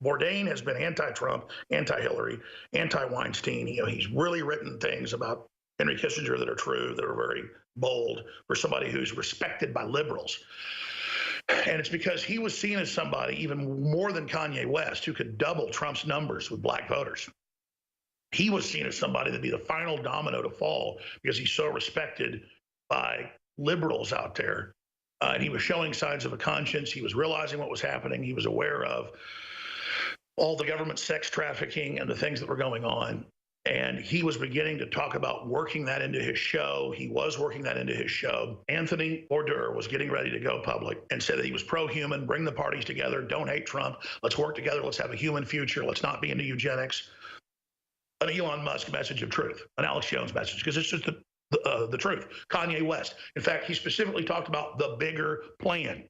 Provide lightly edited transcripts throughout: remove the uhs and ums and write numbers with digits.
Bourdain has been anti-Trump, anti-Hillary, anti-Weinstein. He's really written things about Henry Kissinger that are true, that are very bold for somebody who's respected by liberals. And it's because he was seen as somebody, even more than Kanye West, who could double Trump's numbers with black voters. He was seen as somebody that'd be the final domino to fall because he's so respected by liberals out there. And he was showing signs of a conscience. He was realizing what was happening. He was aware of all the government sex trafficking and the things that were going on. And he was beginning to talk about working that into his show. He was working that into his show. Anthony Bourdain was getting ready to go public and said that he was pro-human, bring the parties together, don't hate Trump, let's work together, let's have a human future, let's not be into eugenics. An Elon Musk message of truth, an Alex Jones message, because it's just the truth. Kanye West. In fact, he specifically talked about the bigger plan.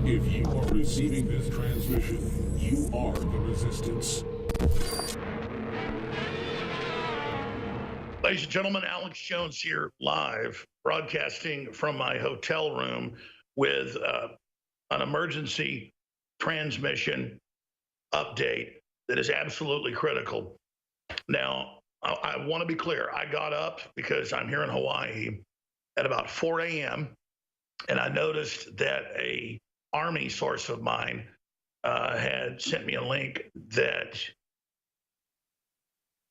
If you are receiving this transmission, you are the resistance. Ladies and gentlemen, Alex Jones here, live, broadcasting from my hotel room with an emergency transmission update that is absolutely critical. Now, I want to be clear. I got up because I'm here in Hawaii at about 4 a.m., and I noticed that a Army source of mine had sent me a link that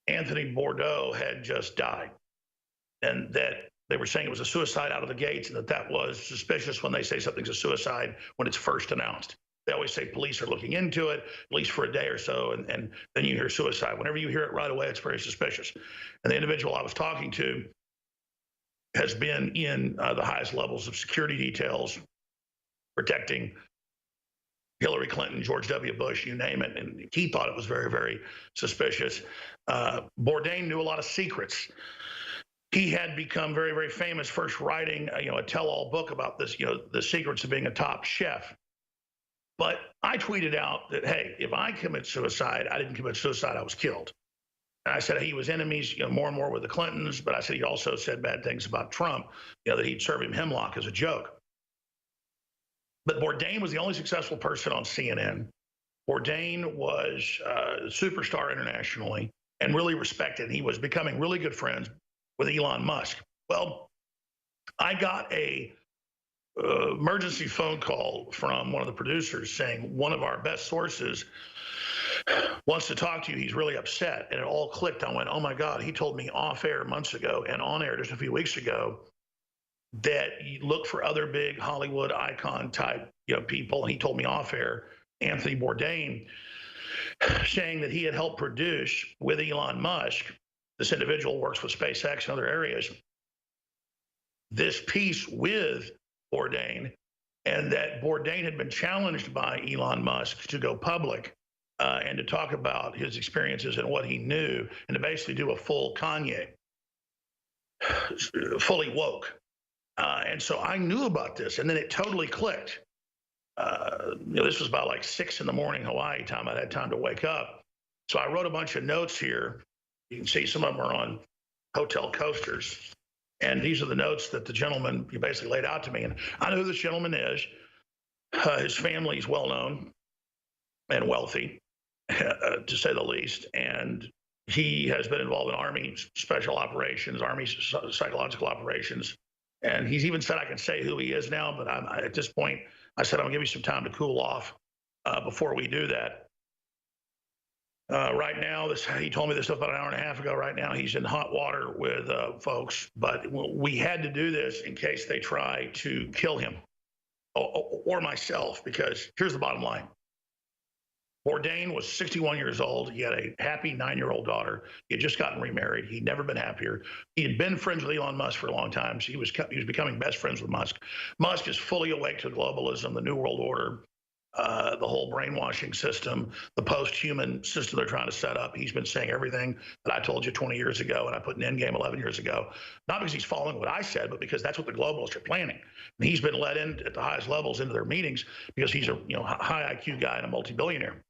Anthony Bourdain had just died, and that they were saying it was a suicide out of the gates, and that was suspicious when they say something's a suicide when it's first announced. They always say police are looking into it, at least for a day or so, and then you hear suicide. Whenever you hear it right away, it's very suspicious. And the individual I was talking to has been in the highest levels of security details, protecting Hillary Clinton, George W. Bush, you name it, and he thought it was very, very suspicious. Bourdain knew a lot of secrets. He had become very, very famous, first writing a tell-all book about this, the secrets of being a top chef. But I tweeted out that, hey, if I commit suicide, I didn't commit suicide, I was killed. And I said he was enemies, more and more with the Clintons, but I said he also said bad things about Trump, that he'd serve him hemlock as a joke. But Bourdain was the only successful person on CNN. Bourdain was a superstar internationally and really respected. He was becoming really good friends with Elon Musk. Well, I got a emergency phone call from one of the producers saying one of our best sources wants to talk to you. He's really upset. And it all clicked. I went, oh my God, he told me off air months ago and on air just a few weeks ago that you look for other big Hollywood icon type people. And he told me off air, Anthony Bourdain, saying that he had helped produce with Elon Musk, this individual works with SpaceX and other areas, this piece with Bourdain, and that Bourdain had been challenged by Elon Musk to go public and to talk about his experiences and what he knew, and to basically do a full Kanye, fully woke. And so I knew about this, and then it totally clicked. This was about like 6 in the morning Hawaii time. I had time to wake up. So I wrote a bunch of notes here. You can see some of them are on hotel coasters. And these are the notes that the gentleman basically laid out to me. And I know who this gentleman is. His family is well-known and wealthy, to say the least. And he has been involved in Army special operations, Army psychological operations. And he's even said I can say who he is now, but at this point, I said, I'm going to give you some time to cool off before we do that. Right now, he told me this stuff about an hour and a half ago. Right now, he's in hot water with folks, but we had to do this in case they try to kill him or myself, because here's the bottom line. Bourdain was 61 years old. He had a happy 9-year-old daughter. He had just gotten remarried. He'd never been happier. He had been friends with Elon Musk for a long time. So he was becoming best friends with Musk. Musk is fully awake to globalism, the New World Order, the whole brainwashing system, the post-human system they're trying to set up. He's been saying everything that I told you 20 years ago and I put in Endgame 11 years ago, not because he's following what I said, but because that's what the globalists are planning. And he's been let in at the highest levels into their meetings because he's a high IQ guy and a multi-billionaire.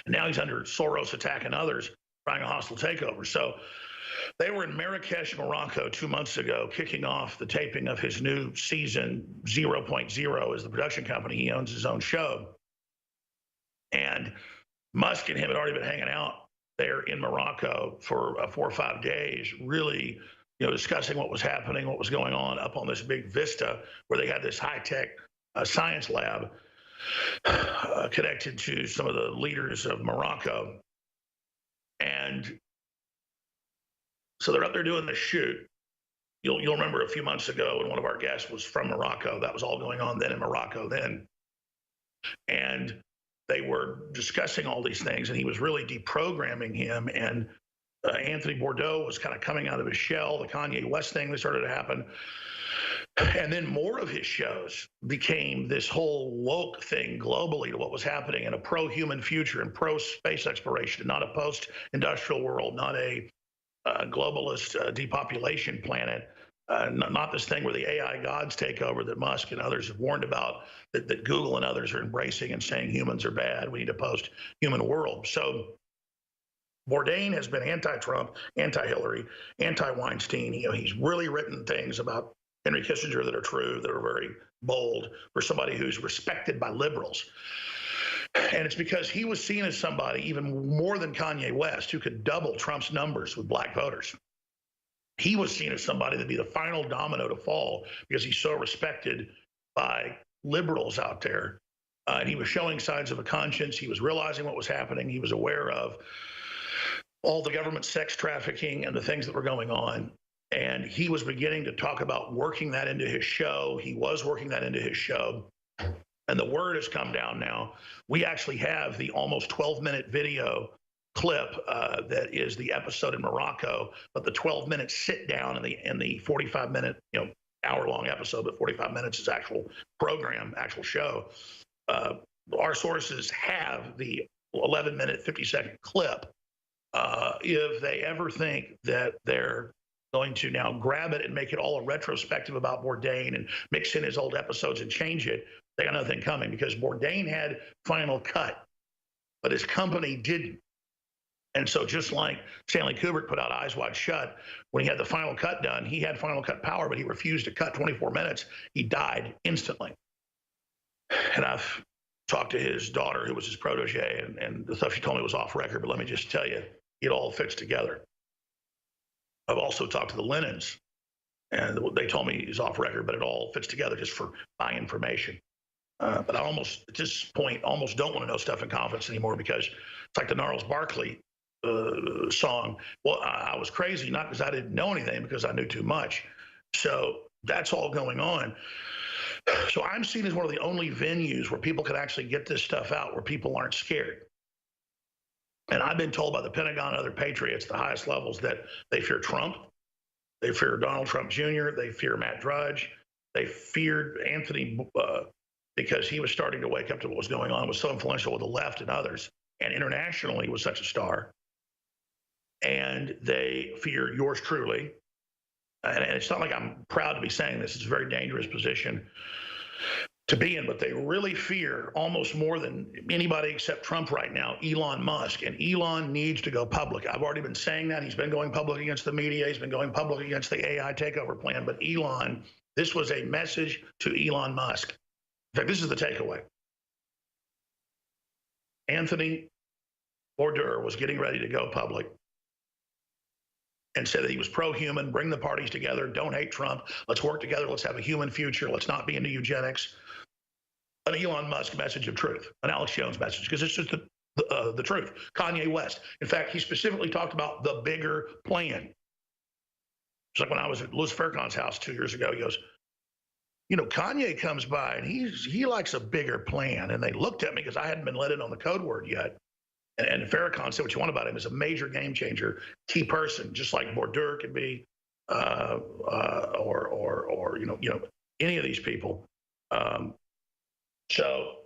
And now he's under Soros attack and others trying a hostile takeover. So They were in Marrakesh, Morocco 2 months ago, kicking off the taping of his new season. Zero Point Zero is the production company. He owns his own show. And Musk and him had already been hanging out there in Morocco for 4 or 5 days, really, discussing what was happening, what was going on up on this big vista where they had this high-tech science lab connected to some of the leaders of Morocco. And so they're up there doing the shoot. You'll remember a few months ago when one of our guests was from Morocco. That was all going on then in Morocco then. And they were discussing all these things, and he was really deprogramming him. And Anthony Bourdain was kind of coming out of his shell. The Kanye West thing that started to happen. And then more of his shows became this whole woke thing globally to what was happening in a pro-human future and pro-space exploration, not a post-industrial world, not a globalist depopulation planet, not this thing where the AI gods take over that Musk and others have warned about, that Google and others are embracing and saying humans are bad. We need a post-human world. So Bourdain has been anti-Trump, anti-Hillary, anti-Weinstein. He's really written things about Henry Kissinger that are true, that are very bold for somebody who's respected by liberals. And it's because he was seen as somebody, even more than Kanye West, who could double Trump's numbers with black voters. He was seen as somebody that'd be the final domino to fall because he's so respected by liberals out there. And he was showing signs of a conscience. He was realizing what was happening. He was aware of all the government sex trafficking and the things that were going on. And he was beginning to talk about working that into his show. He was working that into his show. And the word has come down now. We actually have the almost 12-minute video clip that is the episode in Morocco, but the 12-minute sit down in the 45-minute, hour-long episode, but 45 minutes is actual program, actual show. Our sources have the 11-minute, 50-second clip. If they ever think that they're going to now grab it and make it all a retrospective about Bourdain and mix in his old episodes and change it, they got nothing coming, because Bourdain had Final Cut, but his company didn't. And so just like Stanley Kubrick put out Eyes Wide Shut, when he had the Final Cut done, he had Final Cut power, but he refused to cut 24 minutes. He died instantly. And I've talked to his daughter, who was his protege, and the stuff she told me was off record, but let me just tell you, it all fits together. I've also talked to the Lennons, and they told me he's off record, but it all fits together just for my information. But I almost, at this point, almost don't want to know stuff in confidence anymore, because it's like the Gnarls Barkley song. Well, I was crazy, not because I didn't know anything, because I knew too much. So that's all going on. So I'm seen as one of the only venues where people can actually get this stuff out, where people aren't scared. And I've been told by the Pentagon and other patriots, the highest levels, that they fear Trump, they fear Donald Trump Jr., they fear Matt Drudge, they feared Anthony because he was starting to wake up to what was going on, was so influential with the left and others, and internationally was such a star. And they fear yours truly. And it's not like I'm proud to be saying this. It's a very dangerous position to be in, but they really fear, almost more than anybody except Trump right now, Elon Musk. And Elon needs to go public. I've already been saying that. He's been going public against the media. He's been going public against the AI takeover plan. But Elon, this was a message to Elon Musk. In fact, this is the takeaway. Anthony Bourdain was getting ready to go public and said that he was pro-human, bring the parties together, don't hate Trump, let's work together, let's have a human future, let's not be into eugenics. An Elon Musk message of truth, an Alex Jones message, because it's just the truth. Kanye West. In fact, he specifically talked about the bigger plan. It's like when I was at Louis Farrakhan's house 2 years ago, he goes, Kanye comes by and he likes a bigger plan. And they looked at me because I hadn't been let in on the code word yet. And Farrakhan said, what you want about him is a major game changer, key person, just like Bourdain could be, or any of these people. So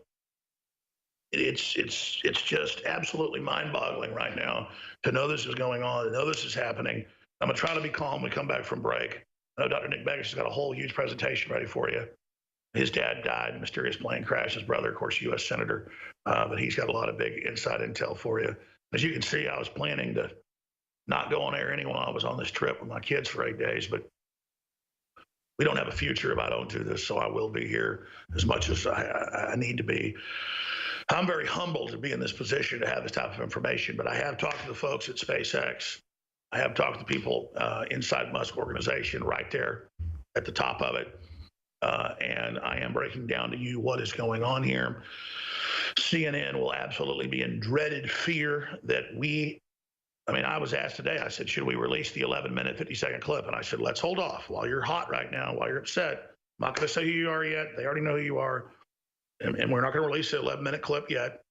it's just absolutely mind-boggling right now to know this is going on, to know this is happening. I'm gonna try to be calm when we come back from break. I know Dr. Nick Begich has got a whole huge presentation ready for you. His dad died in a mysterious plane crash. His brother, of course, U.S. Senator, but he's got a lot of big inside intel for you. As you can see, I was planning to not go on air anyway. I was on this trip with my kids for 8 days, but we don't have a future if I don't do this, so I will be here as much as I need to be. I'm very humbled to be in this position to have this type of information, but I have talked to the folks at SpaceX. I have talked to people inside Musk organization right there at the top of it. And I am breaking down to you what is going on here. CNN will absolutely be in dreaded fear that I was asked today, I said, should we release the 11-minute, 50-second clip? And I said, let's hold off while you're hot right now, while you're upset. I'm not going to say who you are yet. They already know who you are. And we're not going to release the 11-minute clip yet.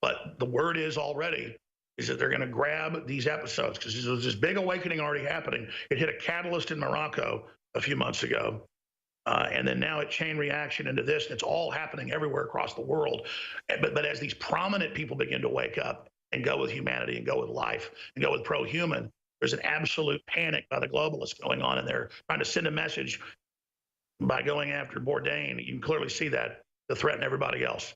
But the word is already is that they're going to grab these episodes because there's this big awakening already happening. It hit a catalyst in Morocco a few months ago. And then now it chain reaction into this, and it's all happening everywhere across the world. But as these prominent people begin to wake up and go with humanity and go with life and go with pro-human, there's an absolute panic by the globalists going on, and they're trying to send a message by going after Bourdain. You can clearly see that to threaten everybody else.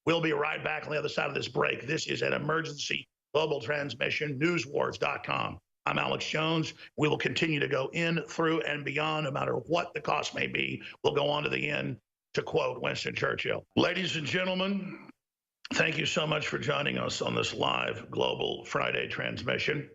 We'll be right back on the other side of this break. This is an emergency global transmission, newswars.com. I'm Alex Jones. We will continue to go in, through, and beyond, no matter what the cost may be. We'll go on to the end, to quote Winston Churchill. Ladies and gentlemen, thank you so much for joining us on this live Global Friday transmission.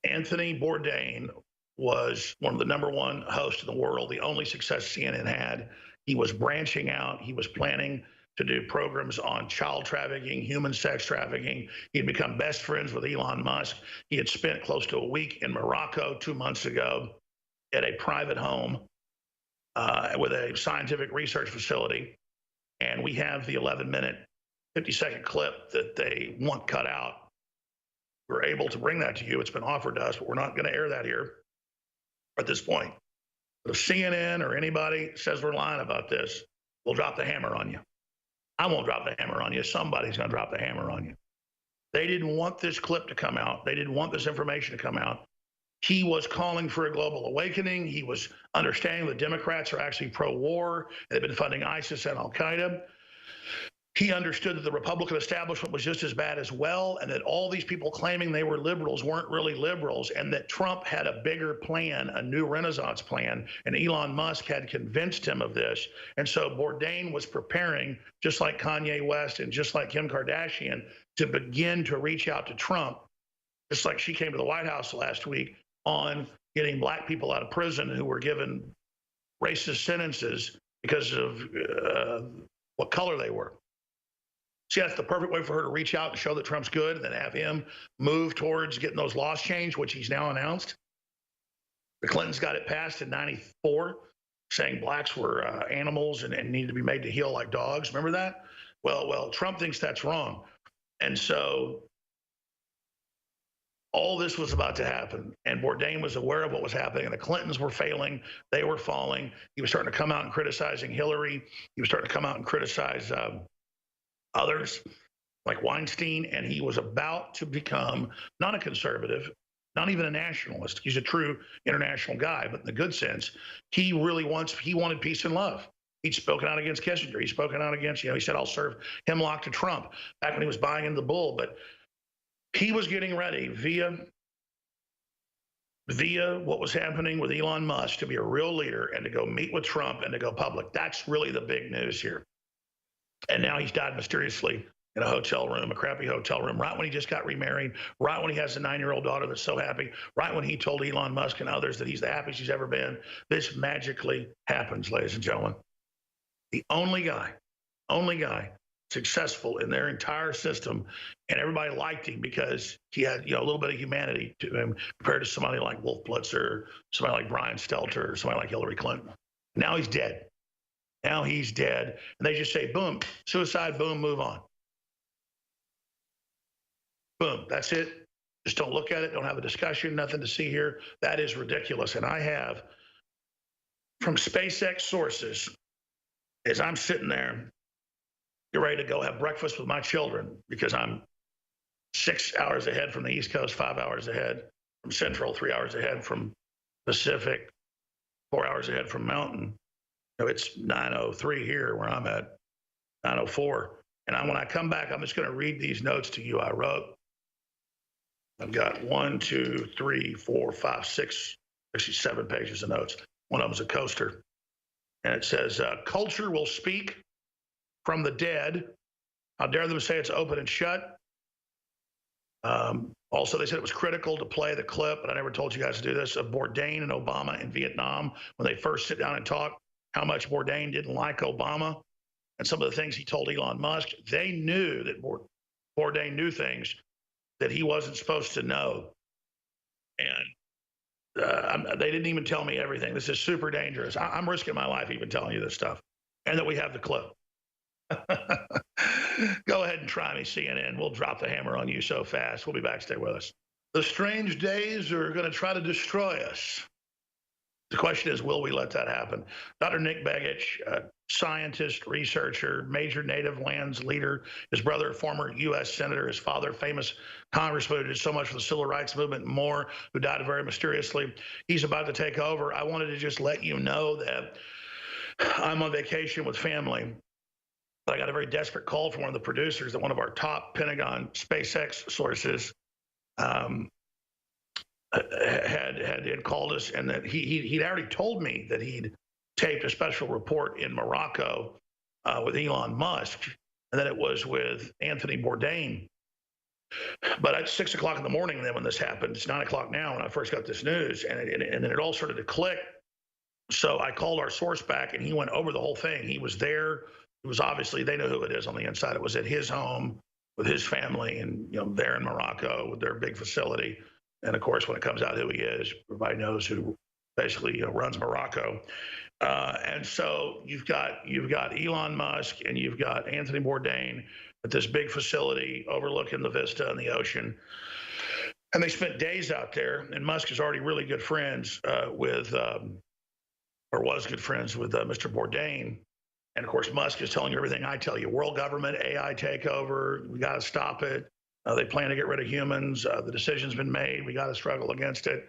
Anthony Bourdain was one of the #1 hosts in the world, the only success CNN had. He was branching out. He was planning to do programs on child trafficking, human sex trafficking. He had become best friends with Elon Musk. He had spent close to a week in Morocco 2 months ago at a private home with a scientific research facility. And we have the 11-minute, 50-second clip that they want cut out. We're able to bring that to you. It's been offered to us, but we're not going to air that here at this point. But if CNN or anybody says we're lying about this, we'll drop the hammer on you. I won't drop the hammer on you. Somebody's going to drop the hammer on you. They didn't want this clip to come out. They didn't want this information to come out. He was calling for a global awakening. He was understanding the Democrats are actually pro-war. They've been funding ISIS and Al-Qaeda. He understood that the Republican establishment was just as bad as well, and that all these people claiming they were liberals weren't really liberals, and that Trump had a bigger plan, a new Renaissance plan, and Elon Musk had convinced him of this. And so Bourdain was preparing, just like Kanye West and just like Kim Kardashian, to begin to reach out to Trump, just like she came to the White House last week on getting black people out of prison who were given racist sentences because of what color they were. See, that's the perfect way for her to reach out and show that Trump's good, and then have him move towards getting those laws changed, which he's now announced. The Clintons got it passed in '94, saying blacks were animals and needed to be made to heel like dogs. Remember that? Well, Trump thinks that's wrong. And so all this was about to happen, and Bourdain was aware of what was happening, and the Clintons were failing. They were falling. He was starting to come out and criticizing Hillary. He was starting to come out and criticize others like Weinstein, and he was about to become not a conservative, not even a nationalist. He's a true international guy, but in the good sense, he wanted peace and love. He'd spoken out against Kissinger. He's spoken out against, he said, I'll serve hemlock to Trump back when he was buying into the bull. But he was getting ready via what was happening with Elon Musk to be a real leader and to go meet with Trump and to go public. That's really the big news here. And now he's died mysteriously in a hotel room, a crappy hotel room, right when he just got remarried, right when he has a 9-year-old daughter that's so happy, right when he told Elon Musk and others that he's the happiest he's ever been. This magically happens, ladies and gentlemen. The only guy successful in their entire system, and everybody liked him because he had a little bit of humanity to him compared to somebody like Wolf Blitzer, somebody like Brian Stelter, somebody like Hillary Clinton. Now he's dead. Now he's dead. And they just say, boom, suicide, boom, move on. Boom, that's it. Just don't look at it. Don't have a discussion. Nothing to see here. That is ridiculous. And I have, from SpaceX sources, as I'm sitting there, get ready to go have breakfast with my children because I'm 6 hours ahead from the East Coast, 5 hours ahead from Central, 3 hours ahead from Pacific, 4 hours ahead from Mountain. It's 9:03 here where I'm at, 9:04. And when I come back, I'm just going to read these notes to you I wrote. I've got 1, 2, 3, 4, 5, 6, actually 7 pages of notes. One of them is a coaster. And it says, culture will speak from the dead. How dare them say it's open and shut. Also, they said it was critical to play the clip, but I never told you guys to do this, of Bourdain and Obama in Vietnam when they first sit down and talk, how much Bourdain didn't like Obama and some of the things he told Elon Musk. They knew that Bourdain knew things that he wasn't supposed to know. And they didn't even tell me everything. This is super dangerous. I'm risking my life even telling you this stuff. And that we have the clip. Go ahead and try me, CNN. We'll drop the hammer on you so fast. We'll be back. Stay with us. The strange days are going to try to destroy us. The question is, will we let that happen? Dr. Nick Begich, scientist, researcher, major native lands leader, his brother, former U.S. senator, his father, famous congressman who did so much for the civil rights movement and more, who died very mysteriously. He's about to take over. I wanted to just let you know that I'm on vacation with family. But I got a very desperate call from one of the producers at one of our top Pentagon SpaceX sources had called us, and that he'd already told me that he'd taped a special report in Morocco with Elon Musk, and that it was with Anthony Bourdain. But at 6 o'clock in the morning then when this happened, it's 9 o'clock now when I first got this news, and then it all started to click. So I called our source back, and he went over the whole thing. He was there. It was obviously, they know who it is on the inside. It was at his home with his family, and there in Morocco with their big facility. And of course, when it comes out who he is, everybody knows who basically runs Morocco. And so you've got Elon Musk and you've got Anthony Bourdain at this big facility overlooking the vista and the ocean. And they spent days out there. And Musk is already really good friends with, or was good friends with Mr. Bourdain. And of course, Musk is telling you everything I tell you. World government, AI takeover, we got to stop it. They plan to get rid of humans. The decision's been made. We got to struggle against it.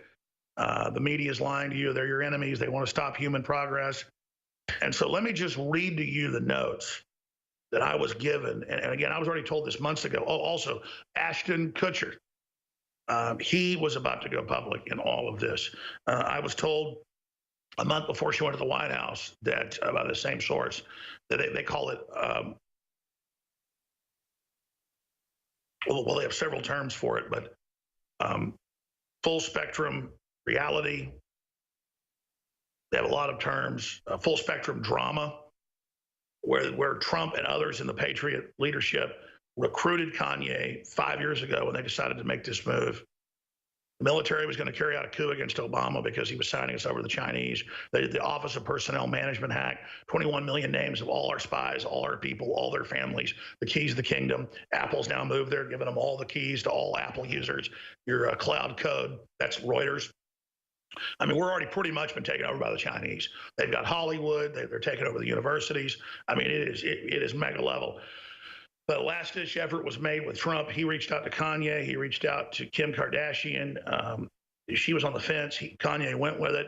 The media is lying to you. They're your enemies. They want to stop human progress. And so let me just read to you the notes that I was given. And again, I was already told this months ago. Oh, also, Ashton Kutcher. He was about to go public in all of this. I was told a month before she went to the White House that, by the same source, that they call it, well, they have several terms for it, but full spectrum reality. They have a lot of terms. Full spectrum drama, where Trump and others in the Patriot leadership recruited Kanye 5 years ago when they decided to make this move. The military was going to carry out a coup against Obama because he was signing us over to the Chinese. They did the Office of Personnel Management hack, 21 million names of all our spies, all our people, all their families, the keys of the kingdom. Apple's now moved there, giving them all the keys to all Apple users. Your cloud code, that's Reuters. I mean, we're already pretty much been taken over by the Chinese. They've got Hollywood. They're taking over the universities. I mean, it is mega level. The last-ditch effort was made with Trump. He reached out to Kanye. He reached out to Kim Kardashian. She was on the fence. Kanye went with it.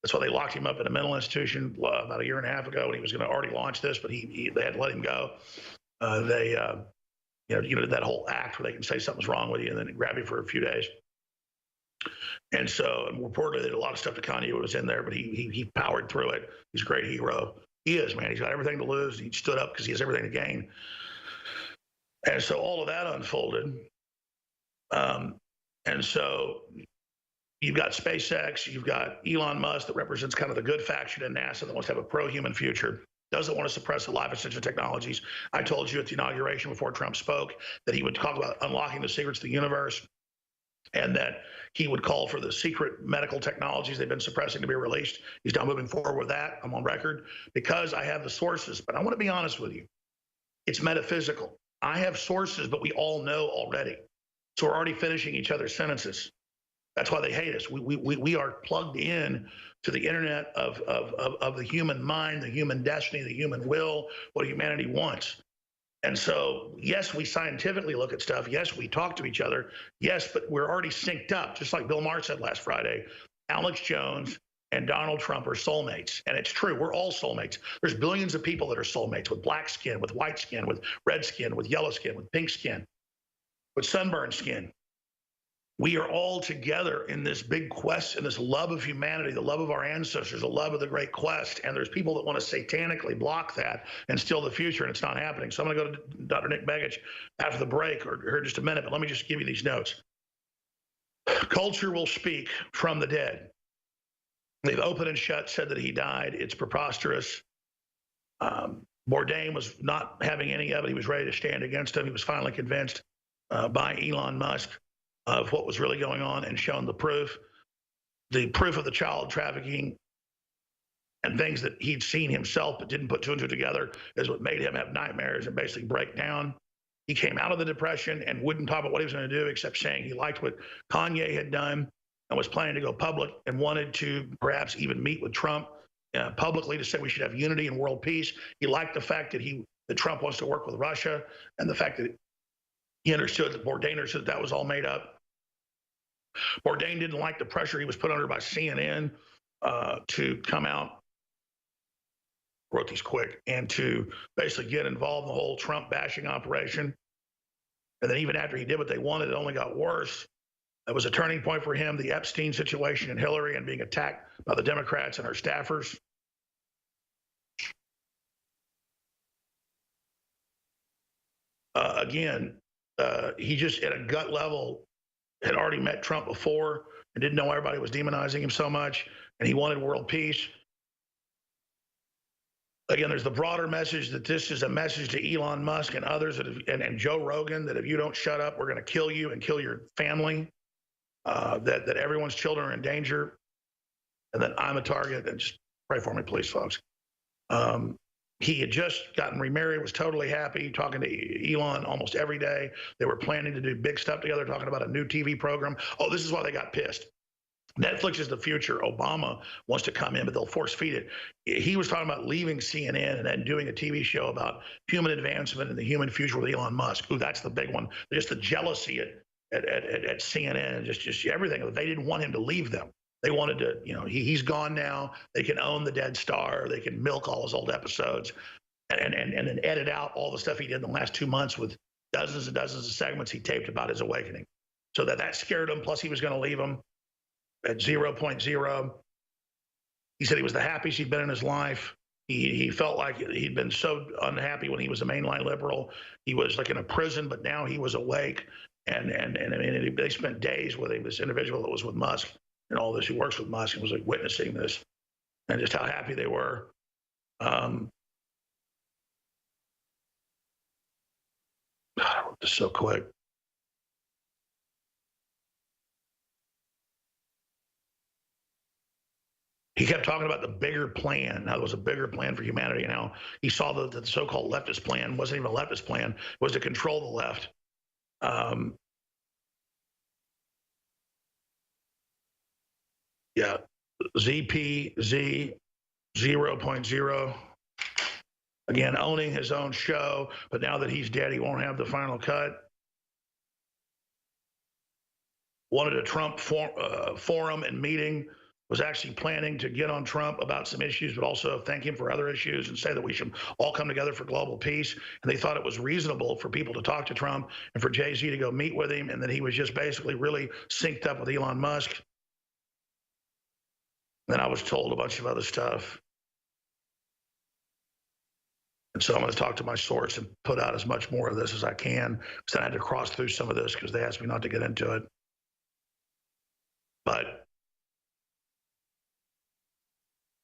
That's why they locked him up in a mental institution about a year and a half ago when he was going to already launch this, but they had to let him go. They did that whole act where they can say something's wrong with you and then grab you for a few days. And so reportedly they did a lot of stuff to Kanye was in there, but he powered through it. He's a great hero. He is, man. He's got everything to lose. He stood up because he has everything to gain. And so all of that unfolded. And so you've got SpaceX, you've got Elon Musk that represents kind of the good faction in NASA that wants to have a pro-human future, doesn't want to suppress the life extension technologies. I told you at the inauguration before Trump spoke that he would talk about unlocking the secrets of the universe and that he would call for the secret medical technologies they've been suppressing to be released. He's now moving forward with that. I'm on record because I have the sources, but I want to be honest with you. It's metaphysical. I have sources, but we all know already. So we're already finishing each other's sentences. That's why they hate us. We are plugged in to the internet of the human mind, the human destiny, the human will, what humanity wants. And so, yes, we scientifically look at stuff. Yes, we talk to each other. Yes, but we're already synced up, just like Bill Maher said last Friday. Alex Jones and Donald Trump are soulmates. And it's true, we're all soulmates. There's billions of people that are soulmates, with black skin, with white skin, with red skin, with yellow skin, with pink skin, with sunburned skin. We are all together in this big quest, in this love of humanity, the love of our ancestors, the love of the great quest. And there's people that want to satanically block that and steal the future, and it's not happening. So I'm going to go to Dr. Nick Begich after the break, or here in just a minute, but let me just give you these notes. Culture will speak from the dead. They've open and shut said that he died. It's preposterous. Bourdain was not having any of it. He was ready to stand against him. He was finally convinced by Elon Musk of what was really going on and shown the proof. The proof of the child trafficking and things that he'd seen himself but didn't put two and two together is what made him have nightmares and basically break down. He came out of the depression and wouldn't talk about what he was going to do, except saying he liked what Kanye had done and was planning to go public and wanted to perhaps even meet with Trump publicly to say we should have unity and world peace. He liked the fact that Trump wants to work with Russia, and the fact that he understood that Bourdain understood that was all made up. Bourdain didn't like the pressure he was put under by CNN to come out, wrote these quick, and to basically get involved in the whole Trump bashing operation. And then even after he did what they wanted, it only got worse. It was a turning point for him, the Epstein situation and Hillary and being attacked by the Democrats and our staffers. He just, at a gut level, had already met Trump before and didn't know why everybody was demonizing him so much, and he wanted world peace. Again, there's the broader message that this is a message to Elon Musk and others that and Joe Rogan, that if you don't shut up, we're going to kill you and kill your family, that everyone's children are in danger, and that I'm a target. And just pray for me, please, folks. He had just gotten remarried, was totally happy, talking to Elon almost every day. They were planning to do big stuff together, talking about a new TV program. Oh, this is why they got pissed. Netflix is the future. Obama wants to come in, but they'll force feed it. He was talking about leaving CNN and then doing a TV show about human advancement and the human future with Elon Musk. Ooh, that's the big one. Just the jealousy at CNN and just everything. They didn't want him to leave them. They wanted to, he's gone now. They can own the dead star. They can milk all his old episodes and then edit out all the stuff he did in the last 2 months with dozens and dozens of segments he taped about his awakening. So that scared him. Plus, he was going to leave him at 0.0. He said he was the happiest he'd been in his life. He felt like he'd been so unhappy when he was a mainline liberal. He was like in a prison, but now he was awake. And I mean, they spent days with him, this individual that was with Musk and all this, who works with Musk, and was like witnessing this and just how happy they were. I wrote this so quick. He kept talking about the bigger plan. How there was a bigger plan for humanity. Now he saw that the so-called leftist plan wasn't even a leftist plan. It was to control the left. Yeah, ZPZ 0.0. Again, owning his own show, but now that he's dead, he won't have the final cut. Wanted a Trump forum and meeting, was actually planning to get on Trump about some issues, but also thank him for other issues and say that we should all come together for global peace. And they thought it was reasonable for people to talk to Trump and for Jay-Z to go meet with him, and that he was just basically really synced up with Elon Musk. Then I was told a bunch of other stuff. And so I'm going to talk to my source and put out as much more of this as I can, because I had to cross through some of this because they asked me not to get into it. But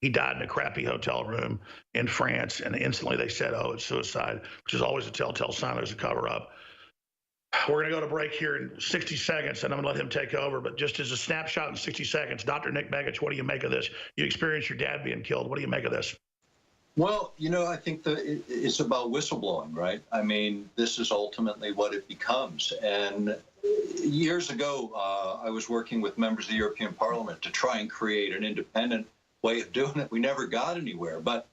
he died in a crappy hotel room in France, and instantly they said, oh, it's suicide, which is always a telltale sign there's a cover-up. We're going to go to break here in 60 seconds, and I'm going to let him take over. But just as a snapshot in 60 seconds, Dr. Nick Begich, what do you make of this? You experienced your dad being killed. What do you make of this? Well, I think it's about whistleblowing, right? I mean, this is ultimately what it becomes. And years ago, I was working with members of the European Parliament to try and create an independent way of doing it. We never got anywhere. But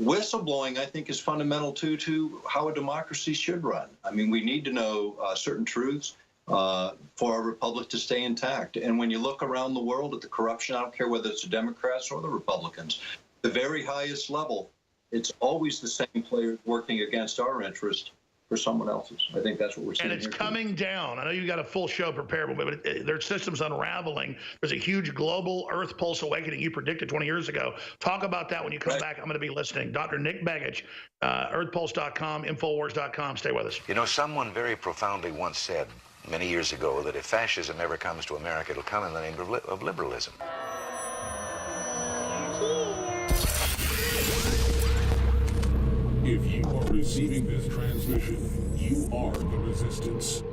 whistleblowing, I think, is fundamental to how a democracy should run. I mean, we need to know certain truths. for our republic to stay intact. And when you look around the world at the corruption, I don't care whether it's the Democrats or the Republicans, the very highest level, it's always the same players working against our interest for someone else's. I think that's what we're seeing. And it's coming down. I know you got a full show prepared, but their system's unraveling. There's a huge global Earth Pulse awakening you predicted 20 years ago. Talk about that when you come back. I'm going to be listening. Dr. Nick Begich, earthpulse.com, infowars.com. Stay with us. You know, someone very profoundly once said many years ago that if fascism ever comes to America, it'll come in the name of liberalism. If you are receiving this transmission, you are the resistance.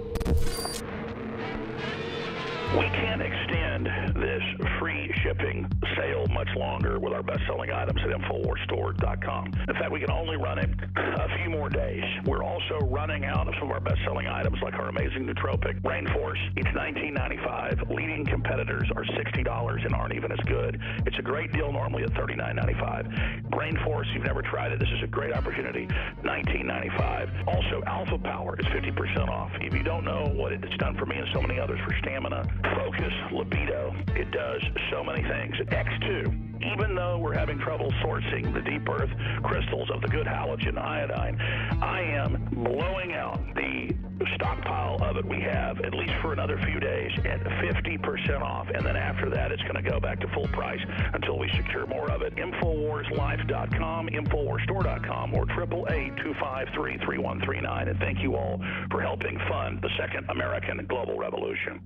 We can't extend this free shipping sale much longer with our best-selling items at InfoWarsStore.com. In fact, we can only run it a few more days. We're also running out of some of our best-selling items like our amazing nootropic Rainforce. It's $19.95. Leading competitors are $60 and aren't even as good. It's a great deal normally at $39.95. Rainforce, you've never tried it, this is a great opportunity, $19.95. Also, Alpha Power is 50% off. If you don't know what it's done for me and so many others for stamina, focus, libido, it does so many things. X2, even though we're having trouble sourcing the deep earth crystals of the good halogen iodine, I am blowing out the stockpile of it we have, at least for another few days, at 50% off, and then after that it's going to go back to full price until we secure more of it. InfoWarsLife.com, InfoWarsStore.com, or 888-253-3139, and thank you all for helping fund the second American global revolution.